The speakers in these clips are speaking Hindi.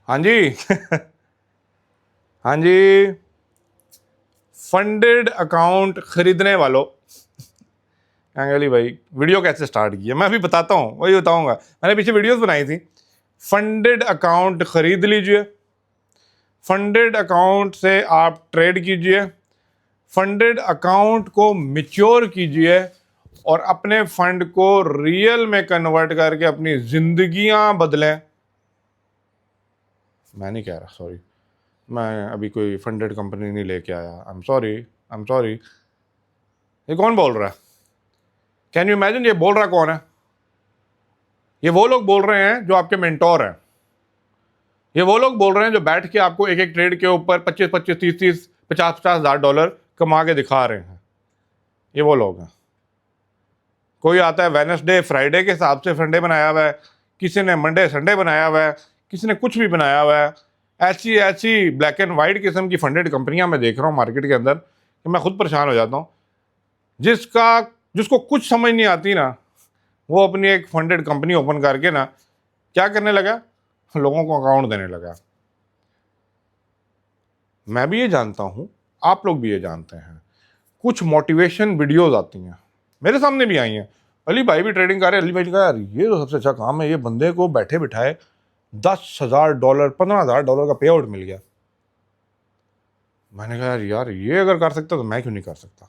हाँ जी हाँ जी, फंडेड अकाउंट खरीदने वालों कहेंगे अली भाई वीडियो कैसे स्टार्ट की है, मैं अभी बताता हूँ, वही बताऊंगा। मैंने पीछे वीडियोस बनाई थी। फंडेड अकाउंट खरीद लीजिए, फंडेड अकाउंट से आप ट्रेड कीजिए, फंडेड अकाउंट को मैच्योर कीजिए और अपने फंड को रियल में कन्वर्ट करके अपनी जिंदगियां बदलें। मैं नहीं कह रहा, सॉरी, मैं अभी कोई फंडेड कंपनी नहीं लेके आया। I am sorry. ये कौन बोल रहा है? कैन यू इमेजिन, ये बोल रहा कौन है? ये वो लोग बोल रहे हैं जो आपके मेंटोर हैं। ये वो लोग बोल रहे हैं जो बैठ के आपको एक एक ट्रेड के ऊपर 25-25, 30-30, 50-50 हज़ार डॉलर कमा के दिखा रहे हैं। ये वो लोग हैं। कोई आता है वेडनेसडे फ्राइडे के हिसाब से संडे बनाया हुआ है, किसी ने मंडे संडे बनाया हुआ है, किसी ने कुछ भी बनाया हुआ है। ऐसी ऐसी ब्लैक एंड वाइट किस्म की फंडेड कंपनियां मैं देख रहा हूँ मार्केट के अंदर कि मैं खुद परेशान हो जाता हूँ। जिसको कुछ समझ नहीं आती ना, वो अपनी एक फंडेड कंपनी ओपन करके ना क्या करने लगा, लोगों को अकाउंट देने लगा। मैं भी ये जानता हूँ, आप लोग भी ये जानते हैं, कुछ मोटिवेशन वीडियोस आती हैं, मेरे सामने भी आई हैं। अली भाई भी ट्रेडिंग कर रहे हैं। अली भाई ने कहा यार ये तो सबसे अच्छा काम है, ये बंदे को बैठे बिठाए $10,000 $15,000 का पे आउट मिल गया। मैंने कहा यार ये अगर कर सकता तो मैं क्यों नहीं कर सकता।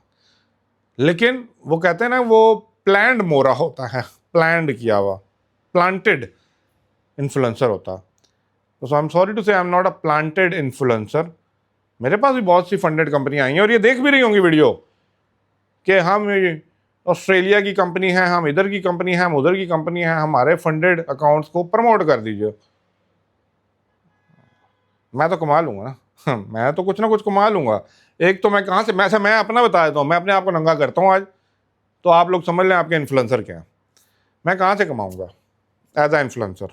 लेकिन वो कहते हैं ना, वो प्लान्ड मोरा होता है, प्लान्ड किया हुआ, प्लांटेड इन्फ्लुएंसर होता। तो आई एम सॉरी टू से I am not a planted influencer. मेरे पास भी बहुत सी फंडेड कंपनियां आई हैं और ये देख भी रही होंगी वीडियो कि हम ऑस्ट्रेलिया की कंपनी है, हम इधर की कंपनी है, हम उधर की कंपनी है, हमारे फंडेड अकाउंट्स को प्रमोट कर दीजिए। मैं तो कमा लूंगा ना मैं तो कुछ ना कुछ कमा लूंगा। एक तो मैं कहाँ से, मैं अपना बता देता हूँ, मैं अपने आप को नंगा करता हूँ आज, तो आप लोग समझ लें आपके इन्फ्लुएंसर क्या है। मैं कहाँ से कमाऊंगा एज अ इन्फ्लुएंसर?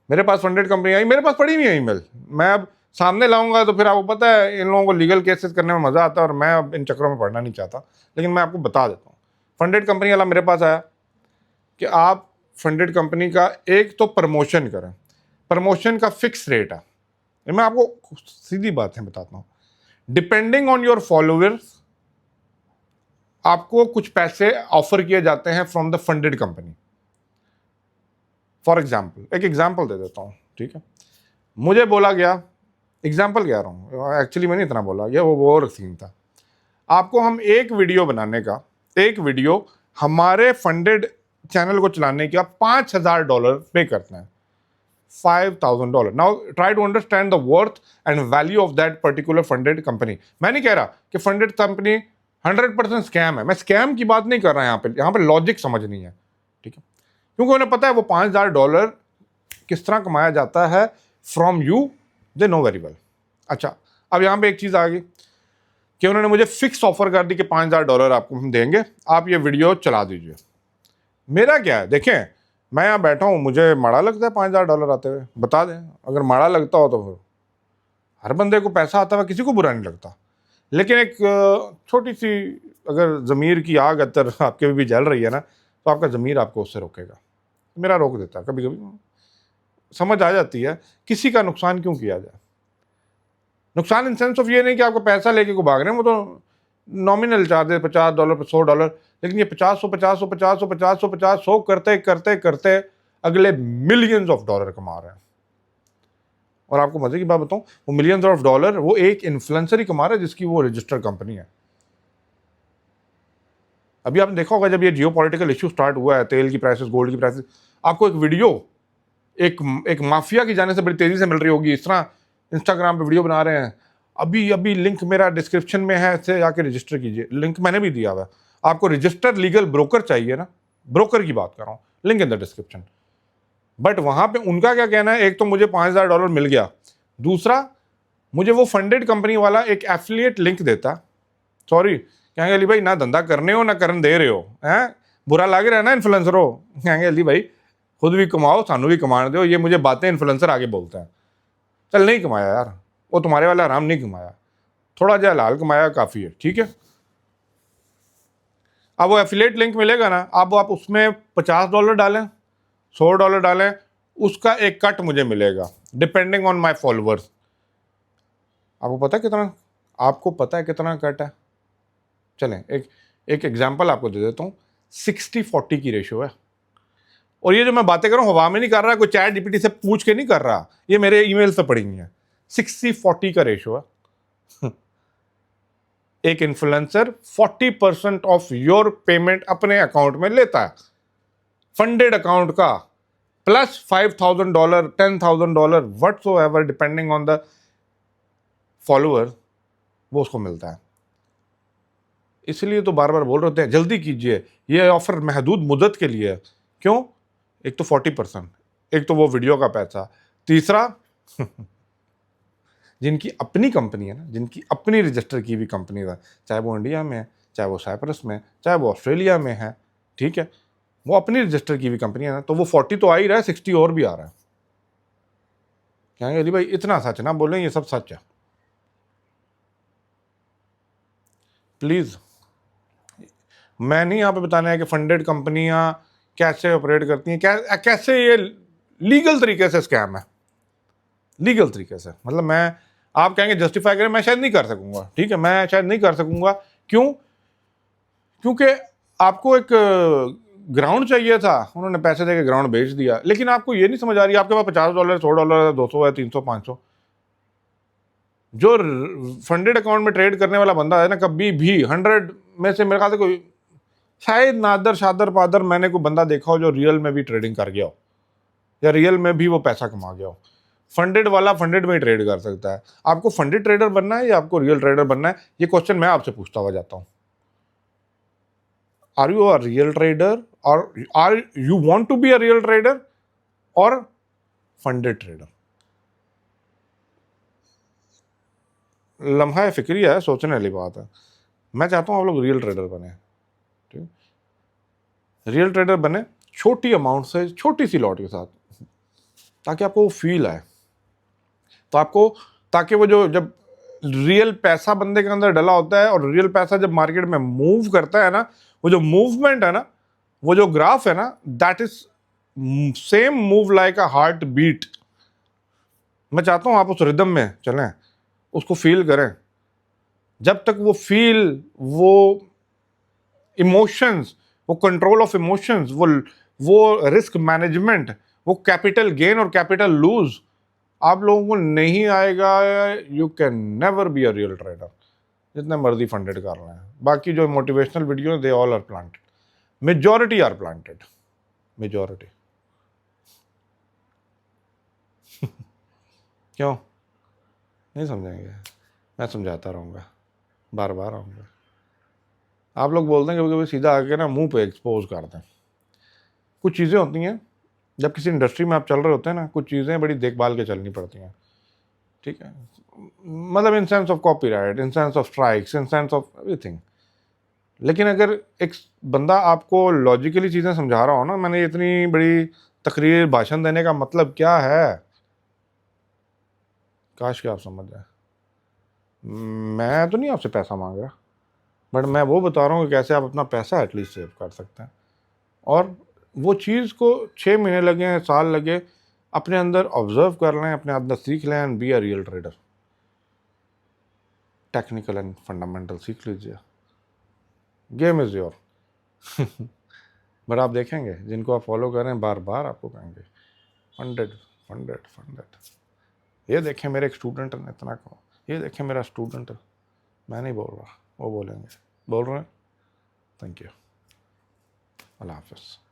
मेरे पास फंडेड कंपनी आई, मेरे पास पड़ी हुई है ईमेल, मैं अब सामने लाऊंगा तो फिर आपको पता है इन लोगों को लीगल केसेस करने में मज़ा आता है और मैं अब इन चक्करों में पढ़ना नहीं चाहता। लेकिन मैं आपको बता देता हूँ, फंडेड कंपनी वाला मेरे पास आया कि आप फंडेड कंपनी का एक तो प्रमोशन करें, प्रमोशन का फिक्स रेट है। मैं आपको सीधी बातें बताता हूँ, डिपेंडिंग ऑन योर फॉलोअर्स आपको कुछ पैसे ऑफर किए जाते हैं from the funded company. For example, एक एग्जाम्पल दे देता हूँ, ठीक है? मुझे बोला गया, एग्जाम्पल कह रहा हूँ, एक्चुअली मैंने इतना बोला, ये वो और सीन था। आपको हम एक वीडियो बनाने का, एक वीडियो हमारे फंडेड चैनल को चलाने का $5,000 पे करते हैं, $5,000। Now try to understand the worth and value of that particular funded company. मैं नहीं कह रहा कि फंडेड कंपनी 100% स्कैम है, मैं स्कैम की बात नहीं कर रहा। यहाँ पे लॉजिक समझनी है, ठीक है? क्योंकि उन्हें पता है वो $5,000 किस तरह कमाया जाता है from you, they know very well. अच्छा, अब यहाँ पे एक चीज़ आ गई कि उन्होंने मुझे फिक्स ऑफर कर दी कि $5,000 आपको हम देंगे, आप ये वीडियो चला दीजिए। मेरा क्या है, देखें, मैं यहाँ बैठा हूँ, मुझे माड़ा लगता है $5,000 आते हुए, बता दें। अगर माड़ा लगता हो तो फिर हर बंदे को पैसा आता हुआ किसी को बुरा नहीं लगता। लेकिन एक छोटी सी अगर ज़मीर की आग अतर आपके भी जल रही है ना, तो आपका ज़मीर आपको उससे रोकेगा। मेरा रोक देता है, कभी कभी समझ आ जाती है किसी का नुकसान क्यों किया जाए। नुकसान इन सेंस ऑफ ये नहीं कि आपको पैसा लेके को भाग रहे हैं, वो तो नॉमिनल चार्जेस $50 $100, लेकिन ये 50 100 करते करते करते अगले मिलियंस ऑफ डॉलर कमा रहे हैं। और आपको मजे की बात बताऊं, वो मिलियंस ऑफ डॉलर वो एक इन्फ्लुएंसर ही कमा रहा है जिसकी वो रजिस्टर्ड कंपनी है। अभी आपने देखा होगा जब ये जियो पॉलिटिकल इशू स्टार्ट हुआ है, तेल की प्राइसेस, गोल्ड की प्राइसेस, आपको एक वीडियो एक माफिया की जाने से बड़ी तेजी से मिल रही होगी। इस तरह इंस्टाग्राम पे वीडियो बना रहे हैं, अभी अभी लिंक मेरा डिस्क्रिप्शन में है, इससे जाके रजिस्टर कीजिए। लिंक मैंने भी दिया हुआ है। आपको रजिस्टर लीगल ब्रोकर चाहिए ना, ब्रोकर की बात कर रहा हूँ, link in the description. But वहां पे उनका क्या कहना है, एक तो मुझे $5,000 मिल गया, दूसरा मुझे वो फंडेड कंपनी वाला एक एफिलिएट लिंक देता। सॉरी, कहेंगे अली भाई ना धंधा करने हो ना करन दे रहे हो, हैं बुरा लग रहा है ना इन्फ्लुएंसर हो। कहेंगे अली भाई खुद भी कमाओ, सानू भी कमाने दो, ये मुझे बातें इन्फ्लुएंसर आगे बोलते हैं। चल नहीं कमाया यार, वो तुम्हारे वाला आराम नहीं कमाया, थोड़ा जहा हलाल कमाया काफ़ी है, ठीक है? अब वो एफिलिएट लिंक मिलेगा ना, अब आप उसमें $50 डालें, $100 डालें, उसका एक कट मुझे मिलेगा डिपेंडिंग ऑन माय फॉलोअर्स। आपको पता है कितना कट है? चलें एक एग्जांपल आपको दे देता हूँ। 60-40 की रेशो है। और ये जो मैं बातें कर रहा हूँ हवा में नहीं कर रहा, कोई चैट जीपीटी से पूछ के नहीं कर रहा, ये मेरे ईमेल से पड़ी हुई है। 60-40 का रेशो है। एक इन्फ्लुएंसर 40% ऑफ योर पेमेंट अपने अकाउंट में लेता है, फंडेड अकाउंट का, plus $5,000, $10,000 whatsoever depending on the follower, वो उसको मिलता है। इसलिए तो बार बार बोल रहे होते हैं जल्दी कीजिए, ये ऑफर महदूद मुद्दत के लिए है। क्यों? एक तो 40%, एक तो वो वीडियो का पैसा, तीसरा जिनकी अपनी कंपनी है ना, जिनकी अपनी रजिस्टर की हुई कंपनी है, चाहे वो इंडिया में है, चाहे वो साइप्रस में, चाहे वो ऑस्ट्रेलिया में है, ठीक है, वो अपनी रजिस्टर की हुई कंपनी है ना, तो वो 40 तो आ ही रहा है, 60 और भी आ रहा है। कहेंगे अली भाई इतना सच ना बोलें, ये सब सच है। प्लीज़, मैं नहीं यहाँ पे बताना है कि फंडेड कंपनियां कैसे ऑपरेट करती हैं, कैसे ये लीगल तरीके से स्कैम है, लीगल तरीके से। मतलब मैं, आप कहेंगे जस्टिफाई करें, मैं शायद नहीं कर सकूंगा, ठीक है, मैं शायद नहीं कर सकूंगा। क्यों? क्योंकि आपको एक ग्राउंड चाहिए था, उन्होंने पैसे देके ग्राउंड बेच दिया, लेकिन आपको ये नहीं समझ आ रही, आपके पास $50, $100, 200 है, 300, 500। जो फंडेड अकाउंट में ट्रेड करने वाला बंदा है ना, कभी भी 100 में से मेरे ख्याल से कोई शायद नादर शादर पादर मैंने कोई बंदा देखा हो जो रियल में भी ट्रेडिंग कर गया हो, या रियल में भी वो पैसा कमा गया हो। फंडेड वाला फंडेड में ही ट्रेड कर सकता है। आपको फंडेड ट्रेडर बनना है या आपको रियल ट्रेडर बनना है, ये क्वेश्चन मैं आपसे पूछता हुआ जाता हूं। Are you a real trader, और are you want to be a real trader और फंडेड ट्रेडर? लम्हा फिक्रिया है, सोचने वाली बात है। मैं चाहता हूं आप लोग रियल ट्रेडर बने, ठीक, रियल ट्रेडर बने, छोटी अमाउंट से, छोटी सी लॉट के साथ, ताकि आपको वो फील आए, तो आपको, ताकि वो जो, जब रियल पैसा बंदे के अंदर डला होता है और रियल पैसा जब मार्केट में मूव करता है ना, वो जो मूवमेंट है ना, वो जो ग्राफ है ना, that is same move like a heart beat. मैं चाहता हूं आप उस रिदम में चलें, उसको फील करें। जब तक वो फील, वो इमोशंस, वो कंट्रोल ऑफ इमोशंस, वो रिस्क मैनेजमेंट, वो कैपिटल गेन और कैपिटल लूज आप लोगों को नहीं आएगा, you can never be a real trader, जितने मर्जी फंडेड कर रहे हैं। बाकी जो motivational video, they all are planted, majority are planted, majority. क्यों नहीं समझेंगे? मैं समझाता रहूँगा, बार बार आऊँगा। आप लोग बोलते हैं कभी कभी सीधा आके ना मुंह पे एक्सपोज कर दें। कुछ चीज़ें होती हैं, जब किसी इंडस्ट्री में आप चल रहे होते हैं ना, कुछ चीज़ें बड़ी देखभाल के चलनी पड़ती हैं, ठीक है, मतलब in sense of copyright, in sense of strikes, in sense of everything. लेकिन अगर एक बंदा आपको लॉजिकली चीज़ें समझा रहा हो ना, मैंने इतनी बड़ी तकरीर भाषण देने का मतलब क्या है, काश कि आप समझ जाए। मैं तो नहीं आपसे पैसा मांग रहा, बट मैं वो बता रहा हूँ कि कैसे आप अपना पैसा एटलीस्ट सेव कर सकते हैं। और वो चीज़ को 6 महीने लगे, साल लगे, अपने अंदर ऑब्जर्व कर लें, अपने अंदर सीख लें, and B a real trader. Technical and fundamental सीख लीजिए, गेम इज़ योर। बट आप देखेंगे जिनको आप फॉलो कर रहे हैं, बार बार आपको कहेंगे फंडेड फंडेड फंडेड। ये देखें मेरे एक स्टूडेंट ने इतना कहो, ये देखें मेरा स्टूडेंट, मैं नहीं बोल रहा, वो बोलेंगे, बोल रहे हैं। थैंक यू, अल्लाह हाफ़िज़।